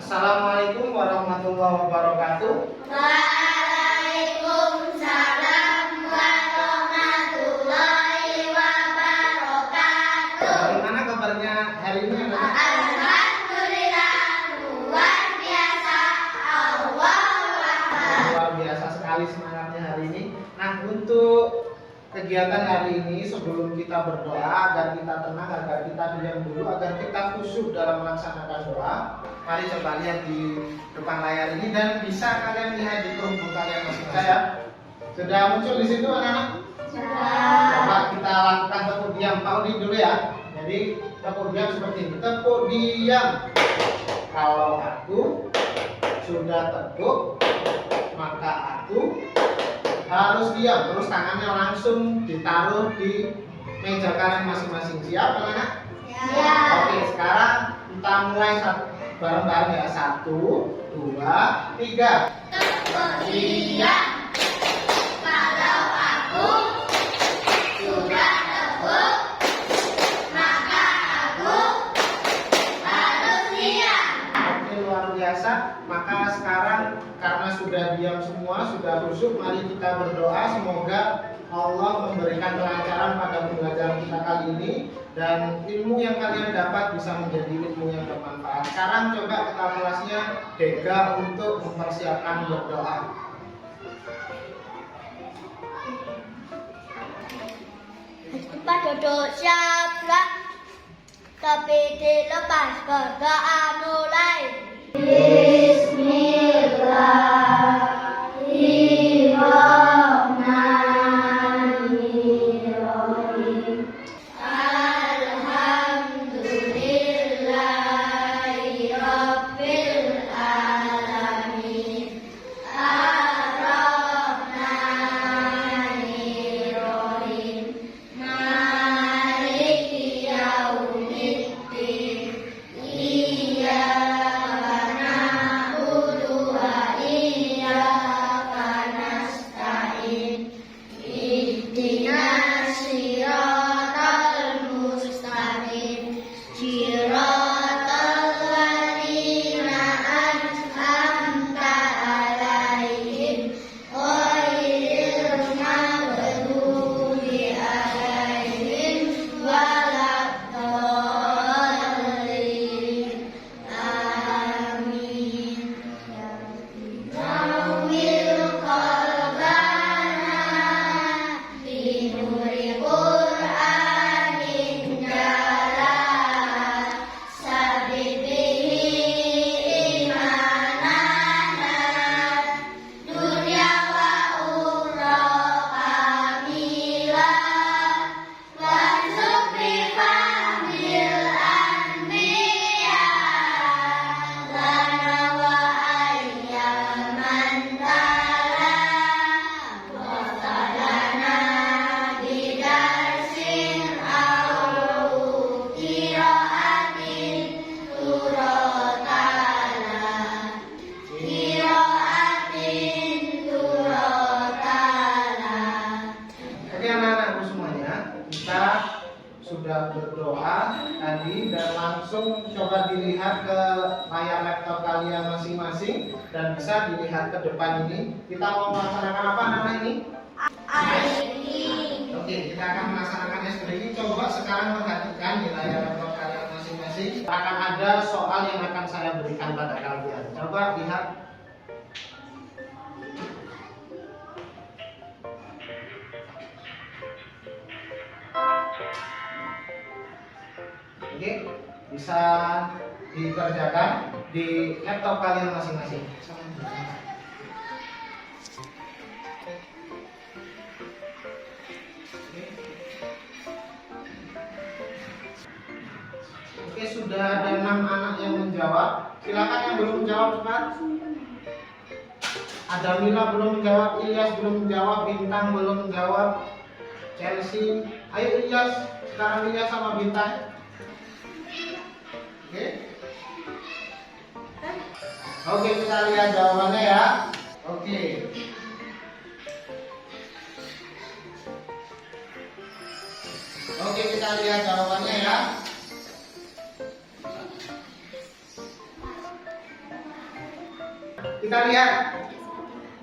Assalamualaikum warahmatullahi wabarakatuh. Waalaikumsalam warahmatullahi wabarakatuh. Bagaimana kabarnya hari ini, anak? Alhamdulillah, luar biasa. Luar biasa sekali semangatnya hari ini. Nah, untuk kegiatan hari ini sebelum kita berdoa agar kita tenang, agar kita diam dulu, agar kita khusyuk dalam melaksanakan doa. Mari coba lihat di depan layar ini dan bisa kalian lihat di perunggu kalian masing-masing ya. Sudah muncul di situ anak-anak? Coba kita lakukan tepuk diam. Pak Udi dulu ya. Jadi tepuk diam seperti ini. Tepuk diam. Kalau aku sudah tepuk, maka aku harus diam. Terus tangannya langsung ditaruh di meja kalian masing-masing. Siap anak-anak? Siap. Oke, sekarang kita mulai bareng-bareng ya. 1, 2, 3. Tepuk diam. Kalau aku sudah tepuk, maka aku harus diam. Oke, luar biasa. Maka sekarang karena sudah diam semua, sudah khusyuk, mari kita berdoa semoga Allah memberikan kelancaran pada pembelajaran kita kali ini dan ilmu yang kalian dapat bisa menjadi ilmu yang bermanfaat. Sekarang coba kita kelasnya Dega untuk mempersiapkan berdoa. Tempat duduk siap, tapi dilepas, berdoa mulai. Bismillahirrahmanirrahim. Alhamdulillahirabbil alamin. Ar-Rahmanirrahim. Maliki yaumiddin. Iyyaka na'budu wa iyyaka nasta'in. Ihdinas siratal mustaqim. Siratal ladzina an'amta 'alaihim ghairil maghdubi 'alaihim waladdallin. Amin. Nawwir qalbana binuri Qur'anin jala. Sabit bihi imanana dunya wa ukhra kamila. Warzuq bi fahmil anbiya lana wa ayyaman tala. Wa talana bidarsin au qiraatin turatala. Qiraatin turatala. Oke anak-anakku semuanya, kita sudah berdoa tadi dan langsung coba dilihat ke layar laptop kalian masing-masing dan bisa dilihat ke depan ini. Kita mau melaksanakan apa nama ini? Oke, kita akan melaksanakannya seperti ini. Coba sekarang perhatikan di layar laptop kalian masing-masing. Akan ada soal yang akan saya berikan pada kalian. Coba lihat. Oke, bisa dikerjakan di laptop kalian masing-masing. Oke, sudah ada 6 anak yang menjawab. Silakan yang belum menjawab cepat. Ada Mila belum menjawab, Ilyas belum menjawab, Bintang belum menjawab, Chelsea. Ayo Ilyas, sekarang Ilyas sama Bintang. Oke. Oke, kita lihat jawabannya ya. Oke. Oke, kita lihat jawabannya ya. Kita lihat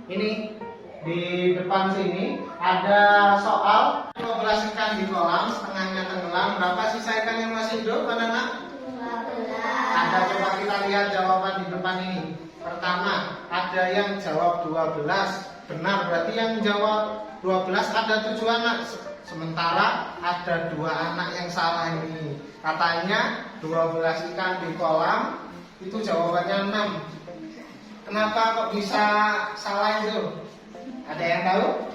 ini di depan sini ada soal 12 ikan di kolam, setengahnya tenggelam. Berapa sisa ikan yang masih hidup, anak-anak? 12. Ada, coba kita lihat jawaban di depan ini. Pertama, ada yang jawab 12. Benar, berarti yang jawab 12 ada 7 anak. Sementara ada 2 anak yang salah ini. Katanya 12 ikan di kolam, itu jawabannya 6. Kenapa kok bisa salah itu? Ada yang tahu?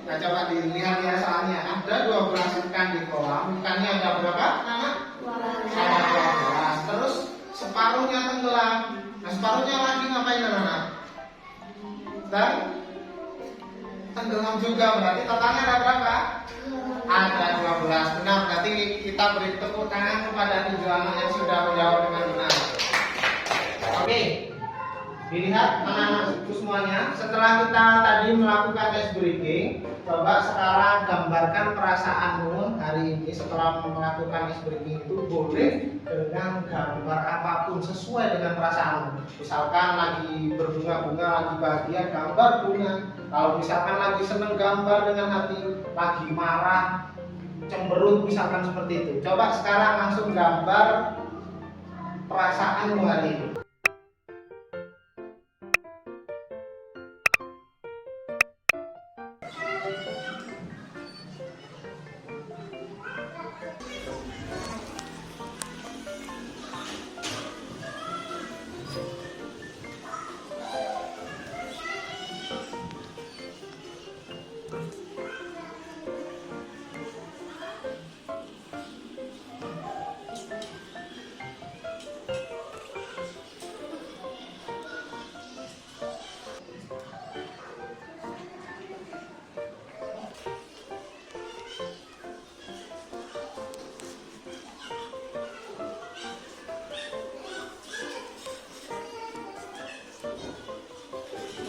Nah, coba dilihat ya soalnya. Ada 12 ikan di kolam. Ikannya ada berapa, anak? 12. Ada 12. Terus separuhnya tenggelam. Nah, separuhnya lagi ngapain, anak? Dan tenggelam juga. Berarti totalnya ada berapa? Ada 12. Benar, berarti kita beri tepuk tangan kepada 7 anak yang sudah menjawab dengan benar. Oke. Dilihat anak-anakku semuanya, setelah kita tadi melakukan ice breaking, coba sekarang gambarkan perasaanmu hari ini setelah melakukan ice breaking itu. Boleh dengan gambar apapun sesuai dengan perasaanmu. Misalkan lagi berbunga-bunga, lagi bahagia, gambar bunga. Kalau misalkan lagi seneng, gambar dengan hati. Lagi marah, cemberut, misalkan seperti itu. Coba sekarang langsung gambar perasaanmu hari ini.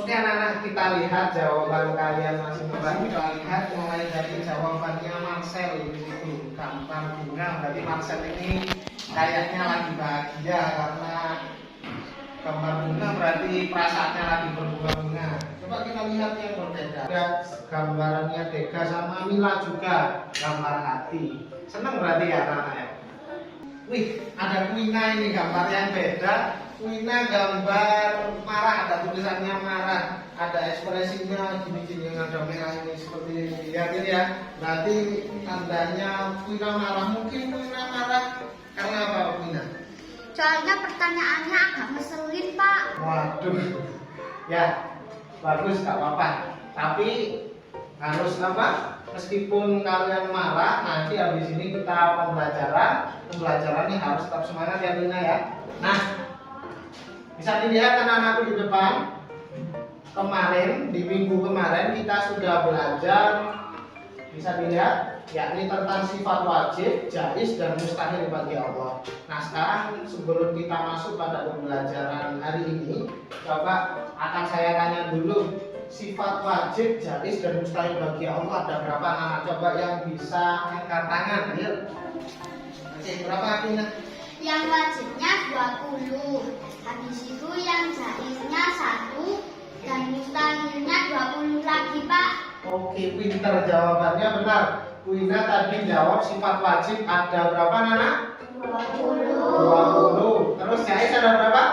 Oke anak-anak, kita lihat jawaban kalian masing-masing. Kita lihat mulai dari jawabannya Marcel itu gambar bunga. Berarti Marcel ini kayaknya lagi bahagia karena gambar bunga berarti perasaannya lagi berbunga-bunga. Coba kita lihat yang berbeda. Lihat gambarannya Tega sama Mila juga gambar hati. Senang berarti ya anak-anak ya. Wih, ada Wina ini gambar yang beda. Wina gambar marah, ada tulisannya marah, ada ekspresinya gini-gini yang ada merah ini seperti ini. Lihat ini ya, berarti tandanya Wina marah. Mungkin Wina marah karena apa, Wina? Soalnya pertanyaannya agak ngeselin, Pak. Waduh, ya bagus, gak apa-apa. Tapi harus apa? Meskipun kalian marah, nanti habis ini kita pembelajarannya harus tetap semangat ya Wina ya. Nah, bisa dilihat anak-anakku di depan. Kemarin, di minggu kemarin kita sudah belajar, bisa dilihat, yakni tentang sifat wajib, jaiz, dan mustahil bagi Allah. Nah sekarang sebelum kita masuk pada pembelajaran hari ini, coba akan saya tanya dulu, sifat wajib, jaiz, dan mustahil bagi Allah ada berapa anak? Coba yang bisa angkat tangan, yuk. Oke, berapa artinya? Yang wajibnya 20. Habis itu yang jaiznya 1 dan mustahilnya 20 lagi, Pak. Oke, pinter jawabannya benar. Wina tadi jawab sifat wajib ada berapa anak? 20. Terus jaiz ada berapa?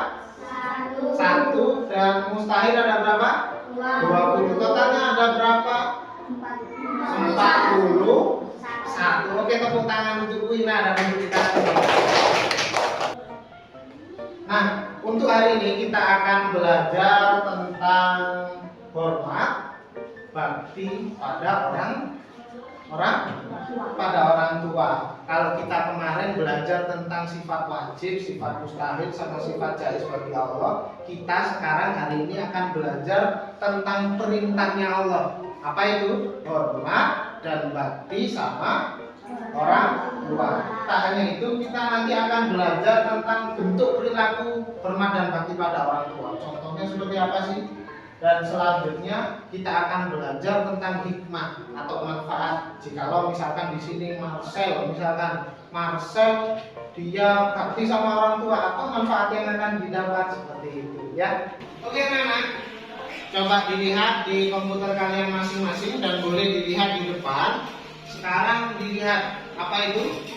1 dan mustahil ada berapa? 20. Totalnya ada berapa? 41. Oke, tepuk tangan untuk Wina dan untuk kita. Nah, untuk hari ini kita akan belajar tentang hormat bakti pada orang orang tua. Kalau kita kemarin belajar tentang sifat wajib, sifat mustahil, sama sifat jaiz bagi Allah, kita sekarang hari ini akan belajar tentang perintahnya Allah. Apa itu? Hormat dan bakti sama orang tua. Tak hanya itu, kita nanti akan belajar tentang bentuk perilaku hormat dan bakti pada orang tua. Contohnya seperti apa sih? Dan selanjutnya kita akan belajar tentang hikmah atau manfaat. Jikalau misalkan di sini Marcel dia bakti sama orang tua, apa manfaat yang akan didapat seperti itu ya. Oke anak-anak, coba dilihat di komputer kalian masing-masing dan boleh dilihat di depan. Sekarang dilihat apa itu?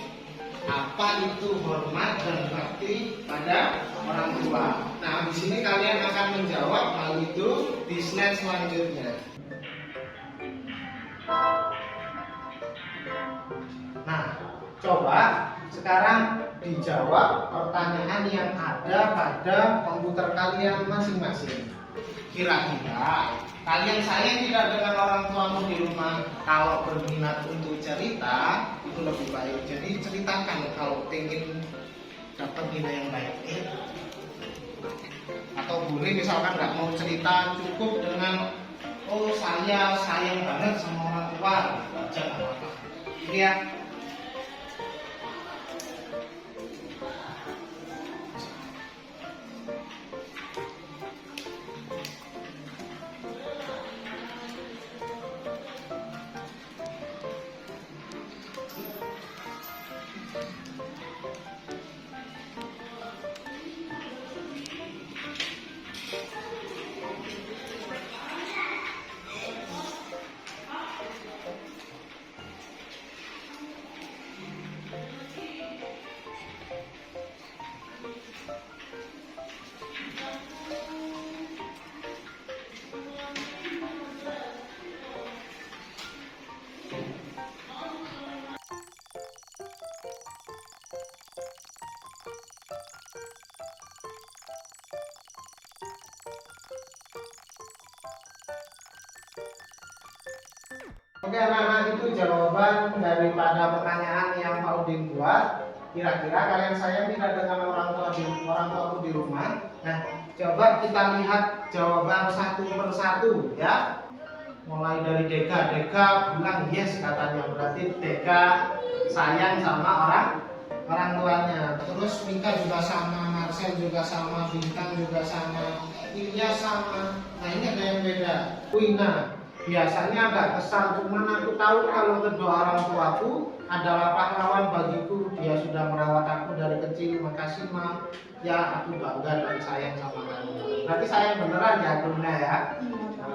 Apa itu hormat dan bakti pada orang tua? Nah, di sini kalian akan menjawab hal itu di slide selanjutnya. Nah, coba sekarang dijawab pertanyaan yang ada pada komputer kalian masing-masing. Kira-kira kalian sayang tidak dengan orang tuamu di rumah? Kalau berminat untuk cerita itu lebih baik. Jadi ceritakan kalau ingin dapat nilai yang baik. Atau boleh misalkan nggak mau cerita, cukup dengan oh saya sayang banget sama orang tua, aja nggak apa-apa. Ya. Oke anak-anak, itu jawaban daripada pertanyaan yang Pak Udin buat. Kira-kira kalian sayang tidak dengan orang tuaku di rumah? Nah, coba kita lihat jawaban satu persatu ya. Mulai dari Deka bilang yes katanya, berarti Deka sayang sama orang tuanya. Terus Mika juga sama, Marcel juga sama, Bintang juga sama, Ilya sama. Nah ini ada yang beda. Wina biasanya agak kesal, cuman aku tahu kalau kedua orang tuaku adalah pahlawan bagiku. Dia sudah merawat aku dari kecil. Makasih Ma, ya aku bangga dan sayang sama kamu. Berarti sayang beneran ya Bunda ya.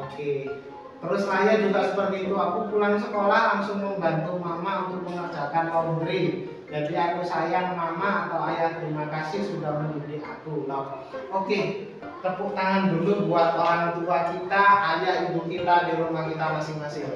Oke. Terus Raya juga seperti itu. Aku pulang sekolah langsung membantu Mama untuk mengerjakan laundry. Jadi aku sayang Mama atau Ayah, terima kasih sudah mendidik aku. Oke. Tepuk tangan dulu buat orang tua kita, ayah ibu kita di rumah kita masing-masing.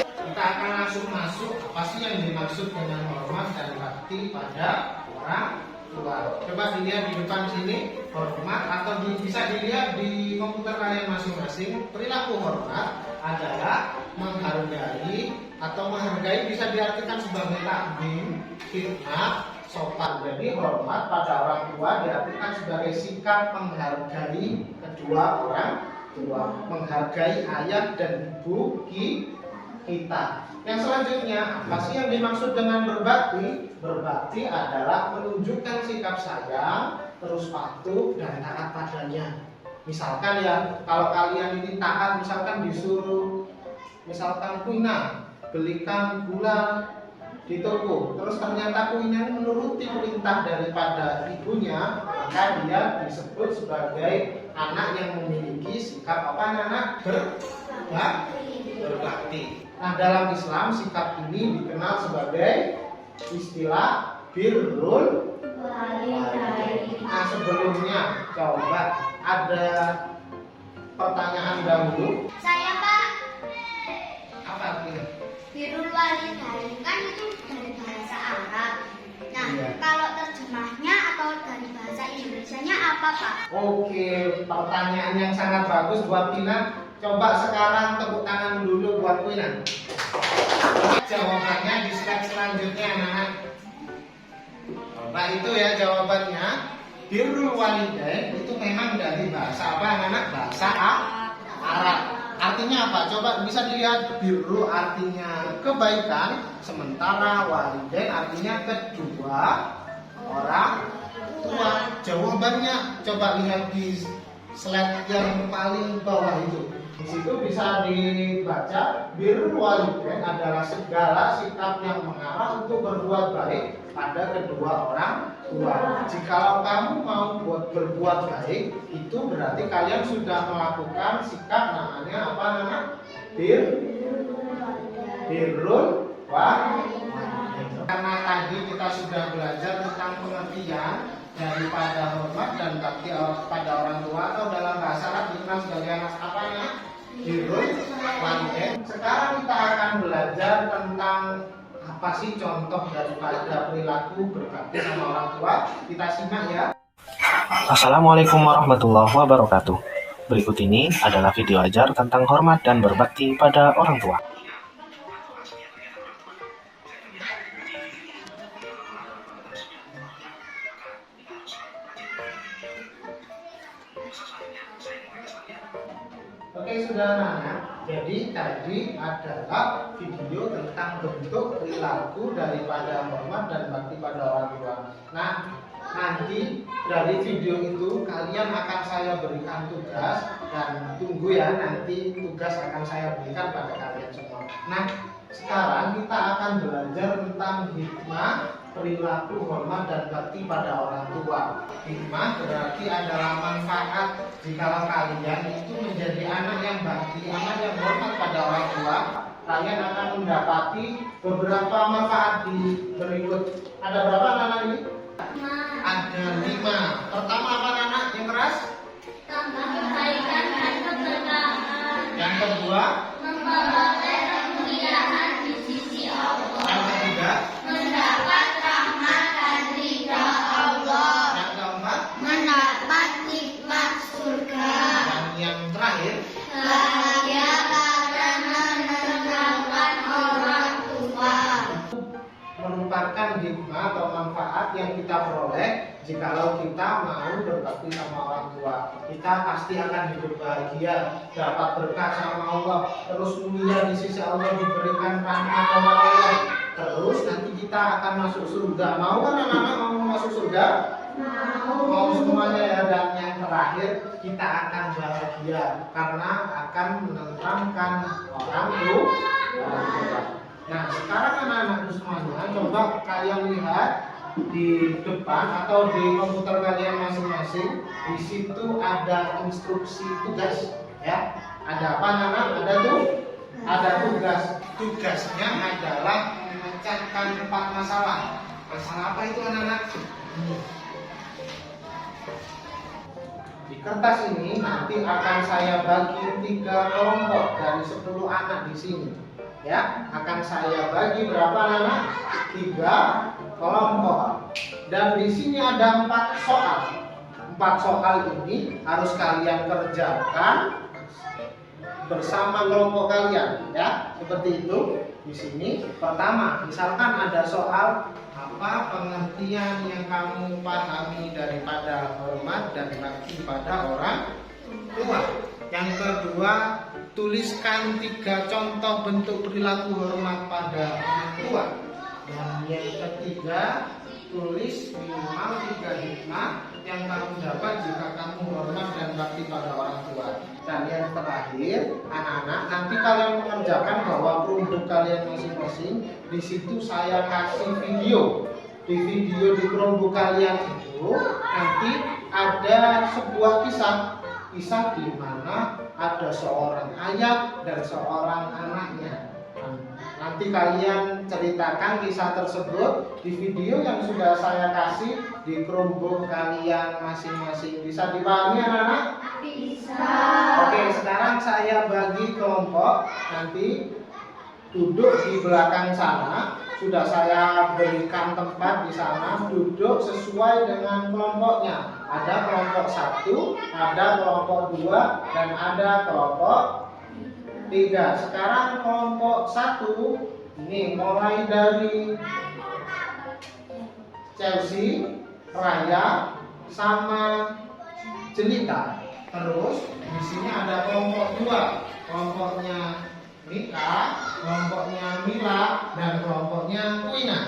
Kita akan langsung masuk apa sih yang dimaksud dengan hormat dan bakti pada orang tua. Coba dilihat di depan sini, hormat atau bisa dilihat di komputer kalian masing-masing. Perilaku hormat adalah menghargai atau menghargai bisa diartikan sebagai takdim, khidmat, sopan. Jadi hormat pada orang tua diartikan sebagai sikap menghargai kedua orang tua, menghargai ayah dan ibu kita. Yang selanjutnya, apa sih yang dimaksud dengan berbakti? Berbakti adalah menunjukkan sikap sayang, terus patuh dan taat padanya. Misalkan ya, kalau kalian ini taat, misalkan disuruh, misalkan Kuina belikan gula di toko, terus ternyata Kuina menuruti perintah daripada ibunya, maka dia disebut sebagai anak yang memiliki sikap apa anak? Berbakti. Nah dalam Islam sikap ini dikenal sebagai istilah birrul walidain. Nah sebelumnya coba ada pertanyaan dahulu. Saya Pak. Apa artinya? Birrul walidain kan itu dari bahasa Arab. Nah, iya. Kalau terjemahnya atau dari bahasa Indonesianya apa Pak? Oke, pertanyaan yang sangat bagus buat Tina. Coba sekarang tepuk tangan dulu buat Kuinan. Jawabannya di slide selanjutnya, anak-anak. Nah itu ya jawabannya. Birrul walidain itu memang dari bahasa apa, anak-anak? Bahasa Arab. Artinya apa? Coba bisa dilihat. Birru artinya kebaikan, sementara walidain artinya kedua orang tua. Jawabannya coba lihat di slide yang paling bawah itu. Di situ bisa dibaca birrul walidain adalah segala sikap yang mengarah untuk berbuat baik pada kedua orang tua. Jikalau kamu mau berbuat baik, itu berarti kalian sudah melakukan sikap namanya apa, anak? Birrul walidain. Karena tadi kita sudah belajar tentang pengertian daripada hormat dan bakti pada orang tua, atau dalam bahasa Arab dikenal sebagai apanya? Birrul walidain. Sekarang kita akan belajar tentang apa sih contoh daripada perilaku berbakti sama orang tua. Kita simak ya. Assalamualaikum warahmatullahi wabarakatuh. Berikut ini adalah video ajar tentang hormat dan berbakti pada orang tua. Oke, sudah anak-anak. Jadi tadi adalah video tentang bentuk perilaku daripada hormat dan bakti pada orang tua. Nah, nanti dari video itu kalian akan saya berikan tugas, dan tunggu ya, nanti tugas akan saya berikan pada kalian semua. Nah, sekarang kita akan belajar tentang hikmah perilaku hormat dan bakti pada orang tua. Hikmah berarti adalah manfaat jikalau kalian itu menjadi anak yang bakti, anak yang hormat pada orang tua. Kalian akan mendapati beberapa manfaat di berikut. Ada berapa anak-anak ini? Ada 5. Pertama apa anak yang keras? Tambah kebaikan dan keberkahan. Yang kedua? Memperoleh kemuliaan di sisi Allah. Yang ketiga? Mendapat rahmat dan ridha Allah. Yang keempat? Mendapat nikmat surga. Dan yang terakhir? Bahagia karena menyenangkan orang tua. Merupakan hikmah atau manfaat yang kita peroleh jikalau kita mau berbakti sama orang tua. Kita pasti akan hidup bahagia, dapat berkah sama Allah, terus mulia di sisi Allah, diberikan rahmat oleh Allah. Terus nanti kita akan masuk surga. Mau kan anak-anak mau masuk surga? Mau semuanya ya. Dan yang terakhir, kita akan bahagia karena akan menenteramkan orang tua. Nah, sekarang anak-anakku semuanya, coba kalian lihat di depan atau di komputer kalian masing-masing. Di situ ada instruksi tugas, ya. Ada apa, anak-anak? Ada tugas. Tugasnya adalah memecahkan 4 masalah. Masalah apa itu, anak-anak? Di kertas ini nanti akan saya bagi 3 kelompok dari 10 anak di sini. Ya, akan saya bagi berapa anak? 3 kelompok. Dan di sini ada 4 soal. 4 soal ini harus kalian kerjakan bersama kelompok kalian, ya. Seperti itu. Di sini pertama, misalkan ada soal apa pengertian yang kamu pahami daripada hormat dan bakti pada orang tua. Yang kedua, tuliskan 3 contoh bentuk perilaku hormat pada orang tua. Dan yang ketiga, tulis minimal 3 hikmah yang kamu dapat jika kamu hormat dan bakti pada orang tua. Dan yang terakhir, anak-anak, nanti kalian mengerjakan bahwa peruntuk kalian masing-masing. Di situ saya kasih video. Di video di Chromebook kalian itu nanti ada sebuah kisah di mana ada seorang ayah dan seorang anaknya. Nanti kalian ceritakan kisah tersebut di video yang sudah saya kasih di Chromebook kalian masing-masing. Bisa dipahami anak-anak? Bisa. Oke, sekarang saya bagi kelompok. Nanti duduk di belakang sana. Sudah saya berikan tempat di sana, duduk sesuai dengan kelompoknya. Ada kelompok 1, ada kelompok 2, dan ada kelompok 3. Sekarang kelompok 1 ini mulai dari Chelsea, Raya, sama Jelita. Terus di sini ada kelompok 2, kelompoknya Mika, kelompoknya Mila, dan kelompoknya Kuina.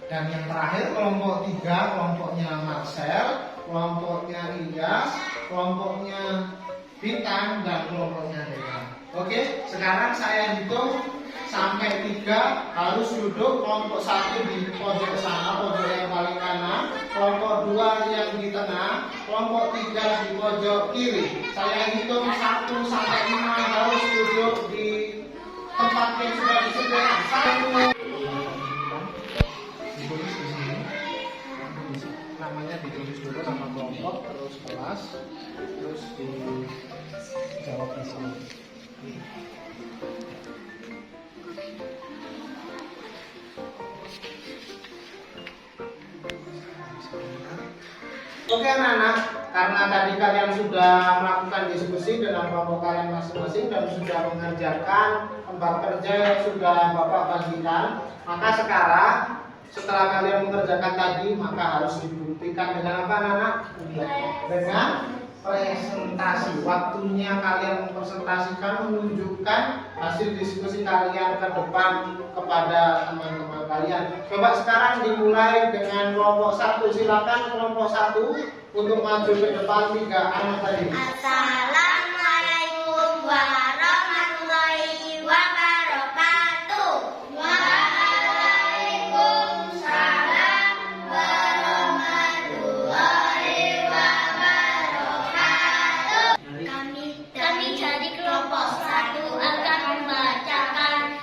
Dan yang terakhir kelompok 3, kelompoknya Marcel, kelompoknya Ilyas, kelompoknya Bintang, dan kelompoknya Deka. Oke, sekarang saya hitung sampai 3 harus duduk. Kelompok 1 di pojok sana, pojok yang paling kanan, kelompok 2 yang di tengah, kelompok 3 di pojok kiri. Saya hitung 1 sampai 5 harus duduk di tempat yang sudah disediakan. 1. Ditulis di sini. Namanya ditulis dulu, nama kelompok, terus kelas, terus dijawab di sini. Oke anak-anak, karena tadi kalian sudah melakukan diskusi dengan kelompok kalian masing-masing dan sudah mengerjakan lembar kerja yang sudah Bapak bagikan, maka sekarang setelah kalian mengerjakan tadi, maka harus dibuktikan dengan apa anak-anak? Dengan presentasi. Waktunya kalian mempresentasikan, menunjukkan hasil diskusi kalian ke depan kepada teman-teman kalian. Coba sekarang dimulai dengan kelompok 1. Silakan kelompok 1 untuk maju ke depan 3 anak tadi. Assalamualaikum warahmatullahi wabarakatuh. Waalaikumsalam warahmatullahi wabarakatuh. Kami dari kelompok 1 akan membacakan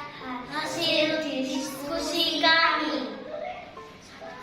hasil diskusi kami.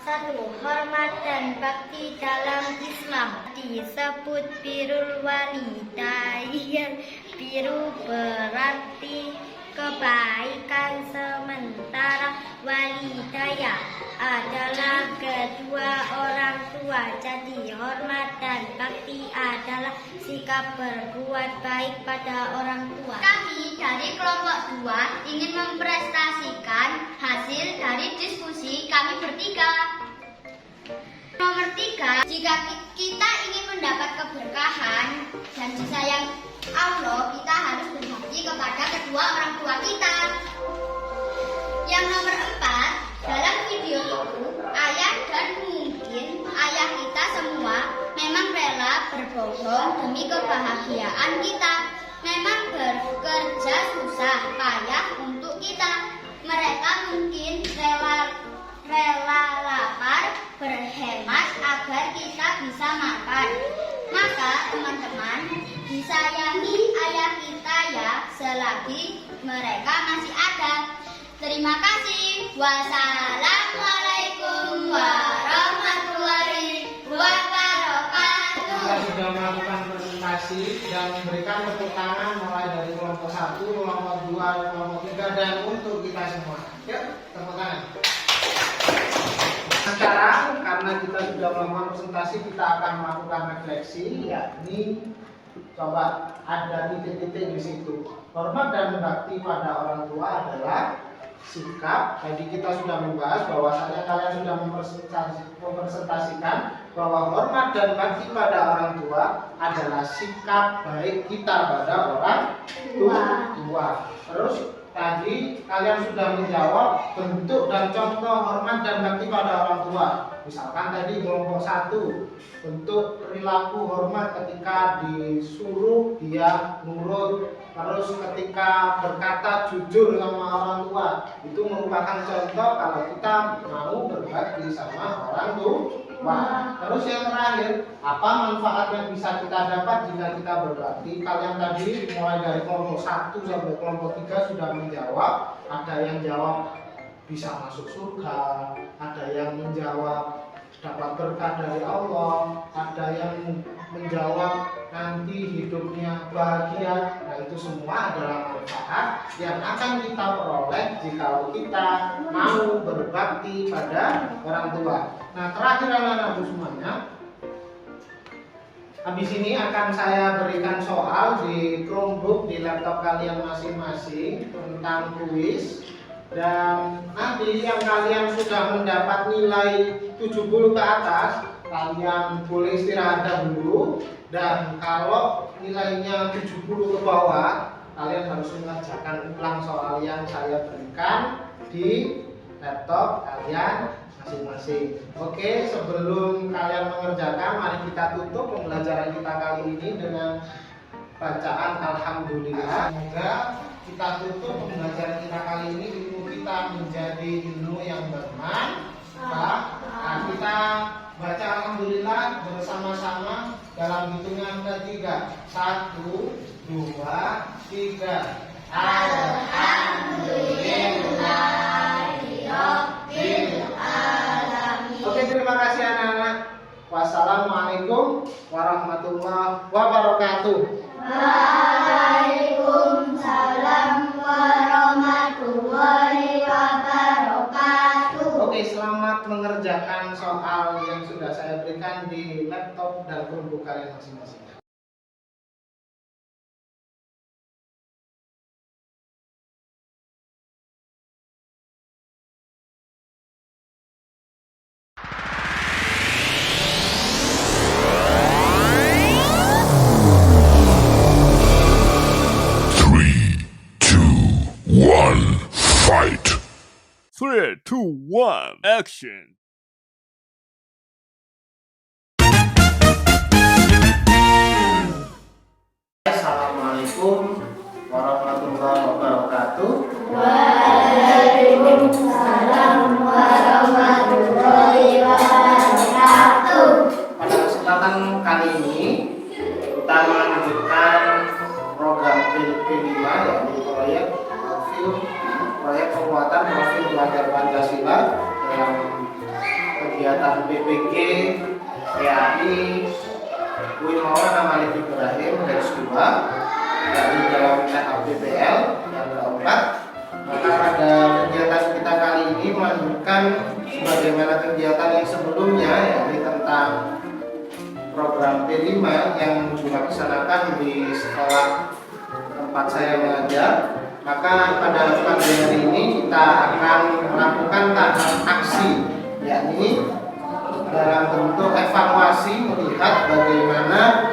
1. Hormat dan bakti dalam Islam disebut birrul walidain. Biru berarti kebaikan, sementara walidaya adalah kedua orang tua. Jadi hormat dan bakti adalah sikap berbuat baik pada orang tua. Kami dari kelompok 2 ingin mempresentasikan hasil dari diskusi kami bertiga. Nomor 3, jika kita ingin mendapat keberkahan dan disayang Allah, kita harus berbakti kepada kedua orang tua kita. Yang nomor 4, dalam video itu ayah dan mungkin ayah kita semua memang rela berbohong demi kebahagiaan kita. Memang bekerja susah payah untuk kita. Mereka mungkin rela lapar, berhemat agar kita bisa makan. Maka teman-teman, disayangi ayah kita ya, selagi mereka masih ada. Terima kasih. Wassalamualaikum warahmatullahi wabarakatuh. Kita sudah melakukan presentasi dan memberikan tepuk tangan mulai dari kelompok 1, kelompok 2, kelompok 3, dan untuk kita semua. Yuk, tepuk tangan. Sekarang karena kita sudah melakukan presentasi, kita akan melakukan refleksi, yakni coba ada titik-titik di situ. Hormat dan bakti pada orang tua adalah sikap. Jadi kita sudah membahas bahwasanya kalian sudah mempresentasikan bahwa hormat dan bakti pada orang tua adalah sikap baik kita pada orang tua. Terus tadi kalian sudah menjawab bentuk dan contoh hormat dan bakti pada orang tua. Misalkan tadi kelompok 1, bentuk perilaku hormat ketika disuruh dia nurut, terus ketika berkata jujur sama orang tua. Itu merupakan contoh kalau kita mau berbakti sama orang tua. Terus yang terakhir, apa manfaat yang bisa kita dapat jika kita berbakti? Kalian tadi mulai dari kelompok 1 sampai kelompok 3 sudah menjawab. Ada yang jawab bisa masuk surga, ada yang menjawab dapat berkah dari Allah, ada yang menjawab nanti hidupnya bahagia. Nah, itu semua adalah manfaat yang akan kita peroleh jika kita mau berbakti pada orang tua. Nah, terakhir anak-anakku semuanya, Habis ini akan saya berikan soal di Chromebook di laptop kalian masing-masing tentang kuis. Dan nanti yang kalian sudah mendapat nilai 70 ke atas, kalian boleh istirahat dahulu. Dan kalau nilainya 70 ke bawah, kalian harus mengerjakan ulang soal yang saya berikan di laptop kalian masing-masing. Oke, sebelum kalian mengerjakan, mari kita tutup pembelajaran kita kali ini dengan bacaan Alhamdulillah. Semoga kita tutup pembelajaran kita kali ini, ilmu kita menjadi ilmu yang bermanfaat. Nah, kita baca Alhamdulillah bersama-sama dalam hitungan ketiga. 1, 2, 3. Oke, terima kasih anak-anak. Wassalamualaikum warahmatullahi wabarakatuh. Waalaikumsalam warahmatullahi wabarakatuh. Oke, selamat mengerjakan soal yang sudah saya berikan di laptop dan Chromebook kalian masing-masing. Fight! 3, 2, 1, action! Assalamualaikum warahmatullahi wabarakatuh. Waalaikumsalam warahmatullahi wabarakatuh. Pada kesempatan kali ini kita melanjutkan program P5 yaitu proyek penguatan profil belajar Pancasila dalam kegiatan PPG PAI UIN Maulana Malik Ibrahim garis 2 dari dalam tahap PPL yang keempat. Maka pada kegiatan kita kali ini melanjutkan sebagaimana kegiatan yang sebelumnya, yakni tentang program P5 yang dilaksanakan di sekolah tempat saya mengajar. Maka pada pagi hari ini kita akan melakukan tahap aksi, yakni dalam bentuk evaluasi melihat bagaimana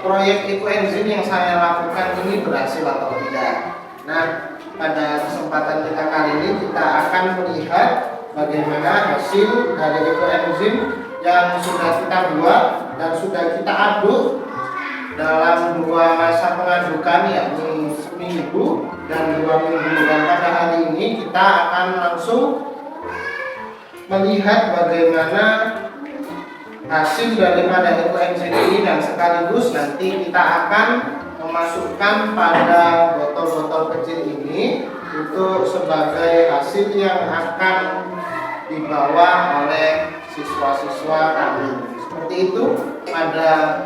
proyek ekoenzim yang saya lakukan ini berhasil atau tidak. Nah, pada kesempatan kita kali ini kita akan melihat bagaimana hasil dari ekoenzim yang sudah kita buat dan sudah kita aduk dalam 2 masa pengadukan, yakni seminggu dan 2 minggu. Dan pada hari ini kita akan langsung melihat bagaimana hasil daripada ekoenzim ini, dan sekaligus nanti kita akan memasukkan pada botol-botol kecil ini untuk sebagai hasil yang akan dibawa oleh siswa-siswa kami. Seperti itu pada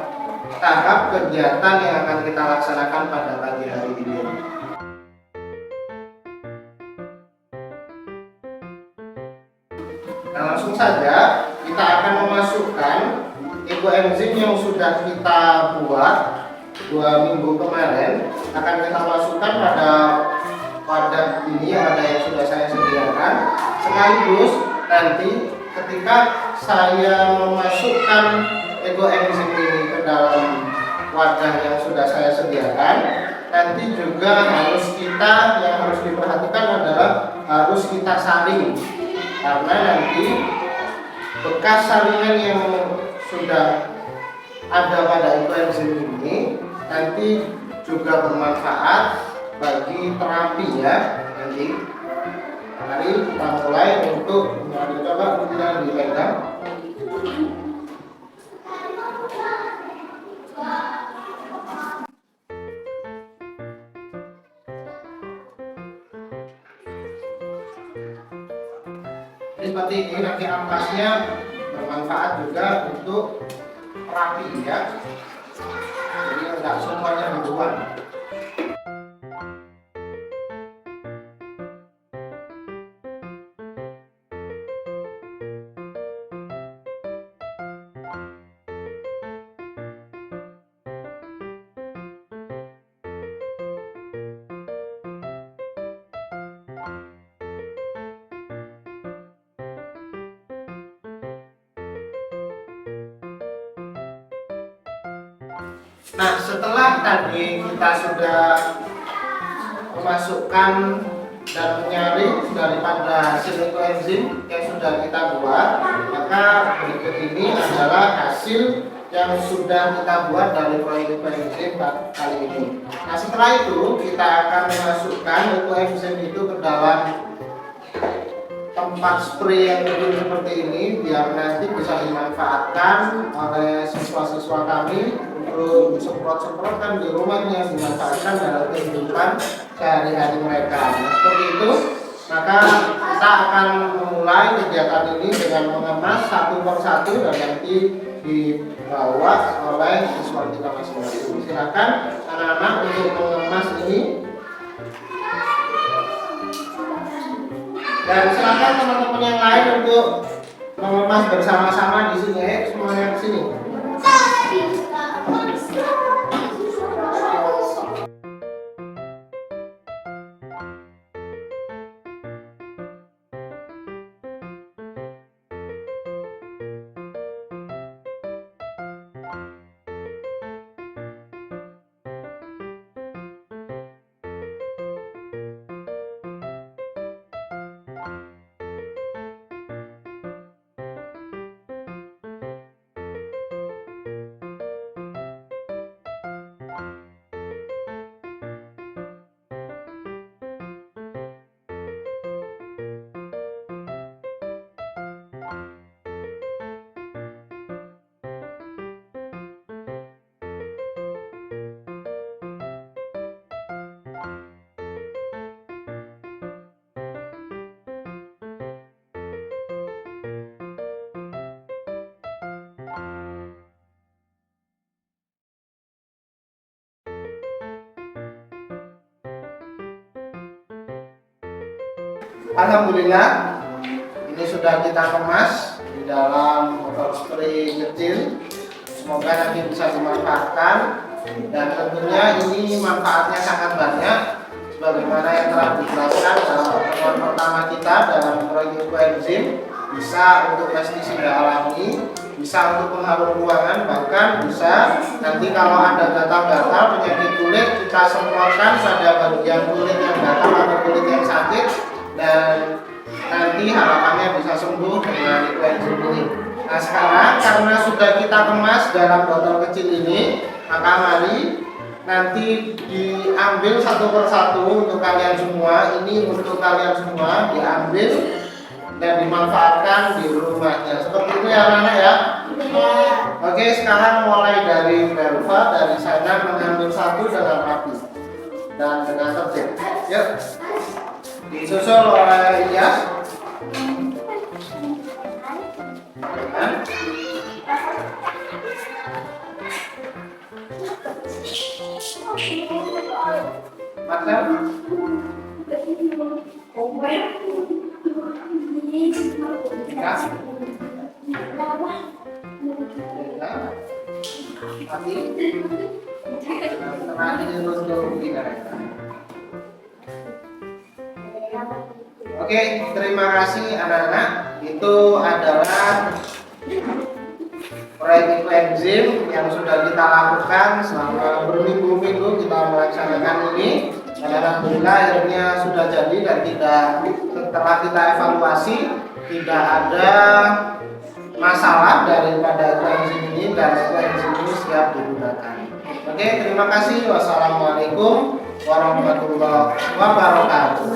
tahap kegiatan yang akan kita laksanakan pada pagi hari ini. Nah, langsung saja kita akan memasukkan ekoenzim yang sudah kita buat 2 minggu kemarin, akan kita masukkan pada wadah ini, wadah yang sudah saya sediakan. Sekaligus nanti ketika saya memasukkan ekoenzim ini ke dalam wadah yang sudah saya sediakan, nanti juga yang harus diperhatikan adalah harus kita saring, karena nanti bekas saringan yang sudah ada pada ekoenzim ini nanti juga bermanfaat bagi terapi ya nanti. Mari kita mulai untuk coba kita dipegang. Seperti ini, nanti ampasnya bermanfaat juga untuk terapi ya. Jadi enggak semuanya dibuang. Nah, setelah tadi kita sudah memasukkan dan menyaring daripada hasil ekoenzim yang sudah kita buat, maka berikut ini adalah hasil yang sudah kita buat dari proyek ekoenzim kali ini. Nah, setelah itu kita akan memasukkan ekoenzim itu ke dalam tempat spray yang kecil seperti ini biar nanti bisa dimanfaatkan oleh siswa-siswa kami untuk semprot-semprotkan di rumahnya, dimanfaatkan dalam kehidupan sehari-hari mereka. Nah, seperti itu, maka kita akan memulai kegiatan ini dengan mengemas satu persatu dan nanti dibawa oleh siswa kita masing-masing. Silakan anak-anak untuk mengemas ini. Dan silakan teman-teman yang lain untuk mengemas bersama-sama di sini. Semuanya ke sini. Alhamdulillah, ini sudah kita kemas di dalam botol spray kecil. Semoga nanti bisa dimanfaatkan dan tentunya ini manfaatnya sangat banyak sebagaimana yang telah dijelaskan dalam pertemuan pertama kita dalam proyek ekoenzim. Bisa untuk pestisida alami, bisa untuk pengharum ruangan, bahkan bisa nanti kalau ada gatal-gatal penyakit kulit kita semprotkan pada bagian kulit yang gatal atau kulit yang sakit dan nanti harapannya bisa sembuh dengan ekoenzim ini. Nah, sekarang karena sudah kita kemas dalam botol kecil ini, maka mari nanti diambil satu persatu untuk kalian semua. Ini untuk kalian semua diambil dan dimanfaatkan di rumahnya. Seperti itu ya anak-anak ya. Oke, sekarang mulai dari Belva, dari sana mengambil satu dengan rapi dan dengan tertib. Yuk. Disusul oleh Ilyas. Marcel. Oke, terima kasih anak-anak. Itu adalah proyek ekoenzim yang sudah kita lakukan selama berminggu-minggu kita melaksanakan ini. Dan alhamdulillah akhirnya sudah jadi dan setelah kita evaluasi tidak ada masalah daripada ekoenzim ini dan ekoenzim ini siap digunakan. Oke, terima kasih. Wassalamualaikum warahmatullahi wabarakatuh.